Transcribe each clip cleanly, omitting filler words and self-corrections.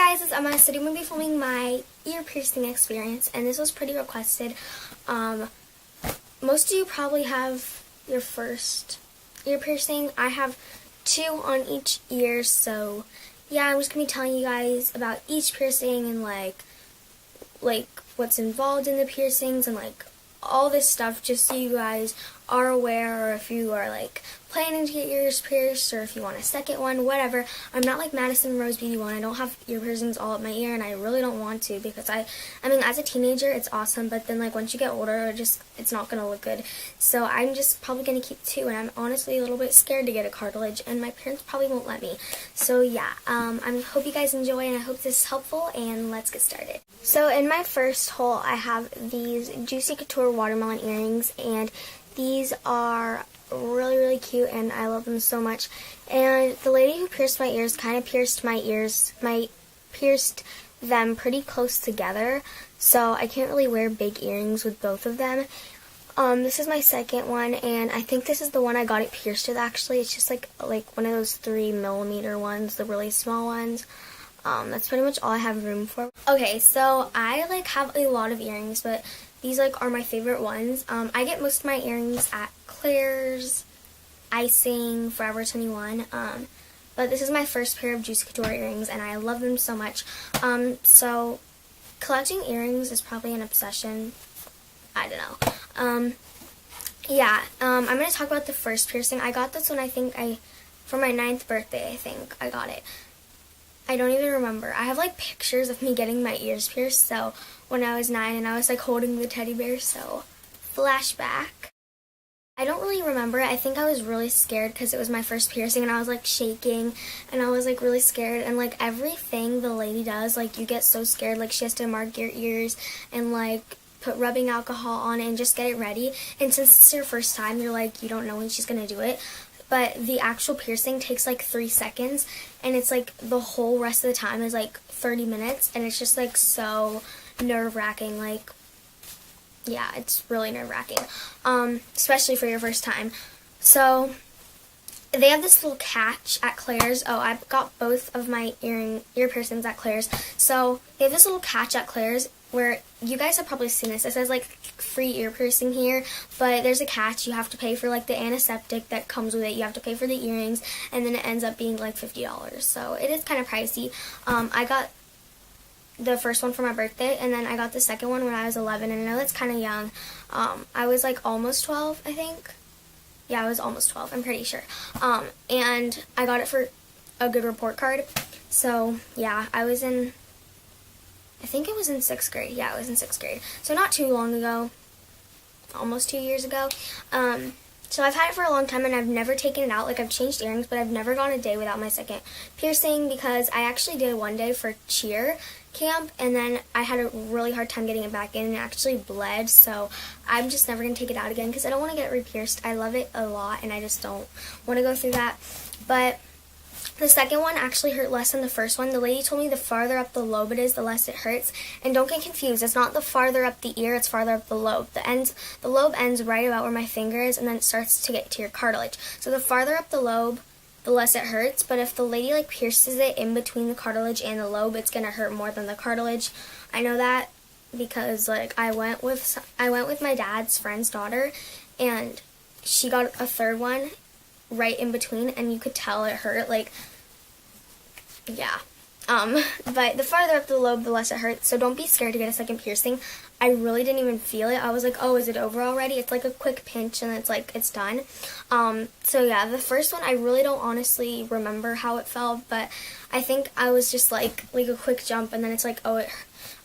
guys, it's Emma. Today I'm going to be filming my ear piercing experience, and this was pretty requested. Most of you probably have your first ear piercing. I have 2 on each ear, so yeah, I'm just going to be telling you guys about each piercing and like what's involved in the piercings and like all this stuff, just so you guys are aware, or if you are like planning to get your ears pierced, or if you want a second one, whatever. I'm not like Madison Rose Beauty One. I don't have ear piercings all up my ear, and I really don't want to, because I mean, as a teenager it's awesome, but then like once you get older, it's not gonna look good. So I'm just probably gonna keep 2, and I'm honestly a little bit scared to get a cartilage, and my parents probably won't let me. So yeah, I hope you guys enjoy, and I hope this is helpful, and let's get started. So in my first hole, I have these Juicy Couture watermelon earrings, and these are really cute, and I love them so much. And the lady who pierced my ears kind of pierced them pretty close together, so I can't really wear big earrings with both of them. This is my second one, and I think this is the one I got it pierced with. Actually, it's just like one of those 3mm ones, the really small ones. That's pretty much all I have room for. Okay, so I have a lot of earrings, but these are my favorite ones. I get most of my earrings at Claire's, Icing, Forever 21. But this is my first pair of Juicy Couture earrings, and I love them so much. So collecting earrings is probably an obsession. I don't know. Yeah, I'm going to talk about the first piercing. I got this one, for my 9th birthday, I think I got it. I don't even remember. I have pictures of me getting my ears pierced, so when I was 9, and I was holding the teddy bear, so flashback. I don't really remember it. I think I was really scared because it was my first piercing, and I was shaking, and I was really scared, and everything the lady does, you get so scared. She has to mark your ears and put rubbing alcohol on it and just get it ready. And since it's your first time, you're you don't know when she's gonna do it. But the actual piercing takes 3 seconds, and it's the whole rest of the time is 30 minutes, and it's just so nerve-wracking. Yeah, it's really nerve-wracking, especially for your first time. So they have this little catch at Claire's. Oh, I got both of my ear piercings at Claire's. So they have this little catch at Claire's where you guys have probably seen this. It says free ear piercing here, but there's a catch. You have to pay for the antiseptic that comes with it. You have to pay for the earrings, and then it ends up being $50. So it is kind of pricey. I got the first one for my birthday, and then I got the second one when I was 11, and I know that's kind of young. I was almost 12, I think. Yeah, I was almost 12, I'm pretty sure. And I got it for a good report card. So yeah, I think it was in 6th grade. Yeah, it was in 6th grade. So not too long ago. Almost 2 years ago. So I've had it for a long time, and I've never taken it out. I've changed earrings, but I've never gone a day without my second piercing, because I actually did one day for cheer camp, and then I had a really hard time getting it back in, and it actually bled. So I'm just never going to take it out again, because I don't want to get it re-pierced. I love it a lot, and I just don't want to go through that. But the second one actually hurt less than the first one. The lady told me the farther up the lobe it is, the less it hurts. And don't get confused. It's not the farther up the ear, it's farther up the lobe. The lobe ends right about where my finger is, and then it starts to get to your cartilage. So the farther up the lobe, the less it hurts. But if the lady pierces it in between the cartilage and the lobe, it's going to hurt more than the cartilage. I know that because I went with my dad's friend's daughter, and she got a third one right in between, and you could tell it hurt. Yeah. But the farther up the lobe, the less it hurts. So don't be scared to get a second piercing. I really didn't even feel it. I was oh, is it over already? It's a quick pinch, and it's it's done. So yeah, the first one, I really don't honestly remember how it felt, but I think I was just a quick jump, and then it's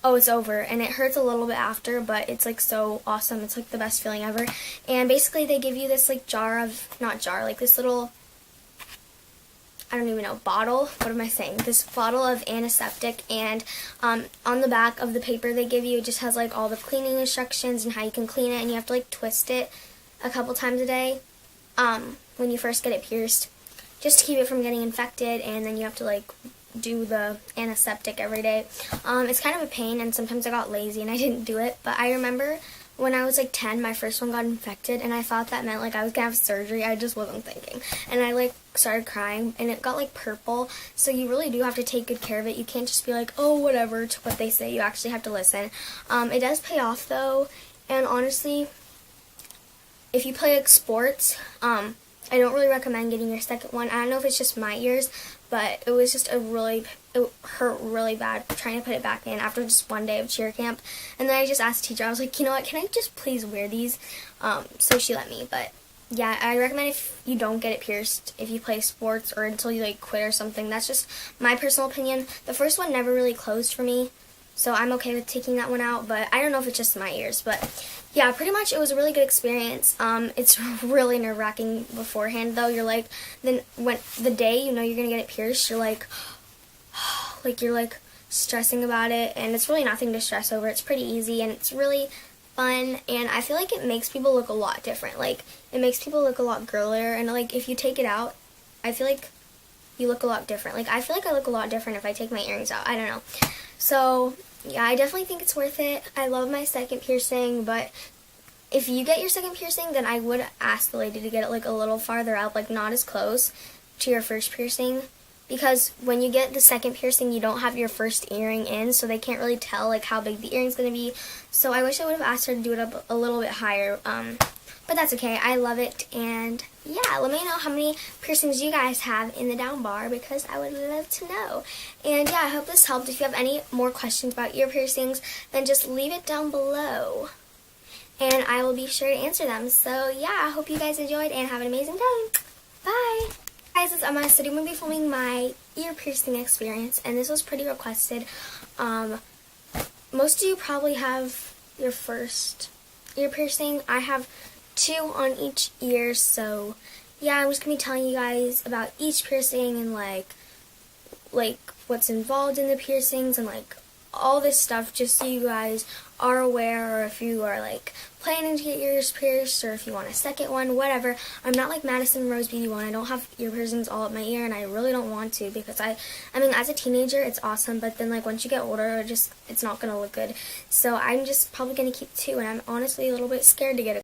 oh, it's over, and it hurts a little bit after, but it's so awesome. It's the best feeling ever. And basically they give you this this little, I don't even know, bottle. What am I saying? This bottle of antiseptic, and on the back of the paper they give you, it just has all the cleaning instructions and how you can clean it, and you have to twist it a couple times a day when you first get it pierced, just to keep it from getting infected, and then you have to do the antiseptic every day. It's kind of a pain, and sometimes I got lazy and I didn't do it, but I remember when I was like 10, my first one got infected, and I thought that meant like I was gonna have surgery. I just wasn't thinking, and I like started crying, and it got like purple. So you really do have to take good care of it. You can't just be like, oh, whatever, to what they say. You actually have to listen. It does pay off though, and honestly, if you play like sports, I don't really recommend getting your second one. I don't know if it's just my ears, but it was just it hurt really bad trying to put it back in after just one day of cheer camp. And then I just asked the teacher, I was like, you know what, can I just please wear these? So she let me. But yeah, I recommend if you don't get it pierced, if you play sports or until you like quit or something. That's just my personal opinion. The first one never really closed for me, so I'm okay with taking that one out, but I don't know if it's just my ears. But yeah, pretty much it was a really good experience. It's really nerve-wracking beforehand, though. You're like, then when the day you know you're gonna get it pierced, you're like you're like stressing about it, and it's really nothing to stress over. It's pretty easy, and it's really fun, and I feel like it makes people look a lot different. Like, it makes people look a lot girlier, and like if you take it out, I feel like you look a lot different. Like, I feel like I look a lot different if I take my earrings out. I don't know. So yeah, I definitely think it's worth it. I love my second piercing, but if you get your second piercing, then I would ask the lady to get it like a little farther out, like not as close to your first piercing, because when you get the second piercing, you don't have your first earring in, so they can't really tell like how big the earring's gonna be. So I wish I would have asked her to do it up a little bit higher, but that's okay. I love it, and yeah, let me know how many piercings you guys have in the down bar, because I would love to know. And yeah, I hope this helped. If you have any more questions about ear piercings, then just leave it down below, and I will be sure to answer them. So yeah, I hope you guys enjoyed, and have an amazing time. Bye! Guys, it's Emma. Today I'm going to be filming my ear piercing experience, and this was pretty requested. Most of you probably have your first ear piercing. I have 2 on each ear, so yeah, I'm just going to be telling you guys about each piercing and like what's involved in the piercings and like all this stuff, just so you guys are aware, or if you are like planning to get your ears pierced, or if you want a second one, whatever. I'm not like Madison Rose BD1. I don't have ear piercings all up my ear, and I really don't want to, because I mean, as a teenager it's awesome, but then like once you get older, it's not gonna look good. So I'm just probably gonna keep 2, and I'm honestly a little bit scared to get a